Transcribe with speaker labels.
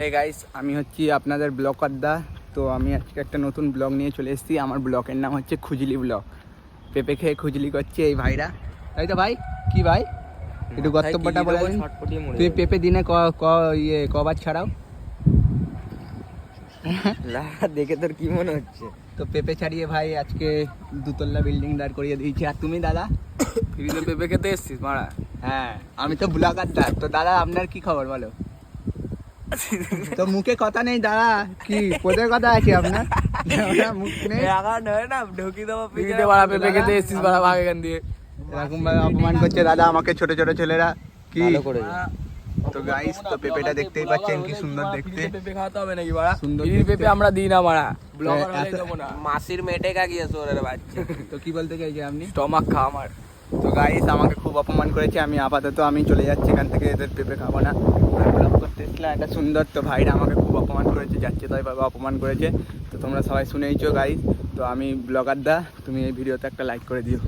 Speaker 1: এই গাইস, আমি হচ্ছি আপনাদের ব্লগার দা। তো আমি আজকে একটা নতুন ব্লগ নিয়ে চলে এসেছি। আমার ব্লগের নাম হচ্ছে খুজলি ব্লগ। পেঁপে খেয়ে খুজলি করছে এই ভাইরা, তাই তো ভাই? কি ভাই একটু কর্তব্যটা বলে দিন। তুই পেঁপে দিনে কবার ছাড়াও?
Speaker 2: দেখে তোর কি মনে হচ্ছে?
Speaker 1: তো পেঁপে ছাড়িয়ে ভাই আজকে দুতলা বিল্ডিং দাঁড় করিয়ে দিয়েছি। আর তুমি দাদা?
Speaker 2: তুই তো পেঁপে খেতে এসছিস মারা।
Speaker 1: হ্যাঁ, আমি তো ব্লগার দা। তো দাদা আপনার কি খবর বলো? তো মুখে কথা নেই দাদা, কি পদের কথা আছে আপনার? মুখ নেই,
Speaker 2: ঢুকি দেবো
Speaker 1: পেঁপে খেতে এসছিস বাড়া, ভাগ এখান দিয়ে। এরকম ভাবে অপমান করছে দাদা আমাকে ছোট ছোট ছেলেরা। কি তো গাইস, তো পেঁপেটা দেখতেই পাচ্ছেন কি সুন্দর দেখতে।
Speaker 2: পেঁপে খাওয়াতে হবে নাকি বাড়া?
Speaker 1: সুন্দর
Speaker 2: পেঁপে আমরা দিই না মারা, ব্লগার
Speaker 1: এত-
Speaker 2: হলে দেবো না। মাসির মেটে গিয়েছে ওর বাচ্চা।
Speaker 1: তো কি বলতে চাইছে আপনি?
Speaker 2: স্টমাক খা আমার।
Speaker 1: তো গাইস আমাকে খুব অপমান করেছে। আমি আপাতত চলে যাচ্ছি এখান থেকে, এদের পেঁপে খাবো না। ব্লগ করতে এসেছিলাম একটা সুন্দর, তো ভাইরা আমাকে খুব অপমান করেছে, যাচ্ছে তাই ভাবে অপমান করেছে। তো তোমরা সবাই শুনেইছো গাইস। তো আমি ব্লগার দা, তুমি এই ভিডিওতে একটা লাইক করে দিও।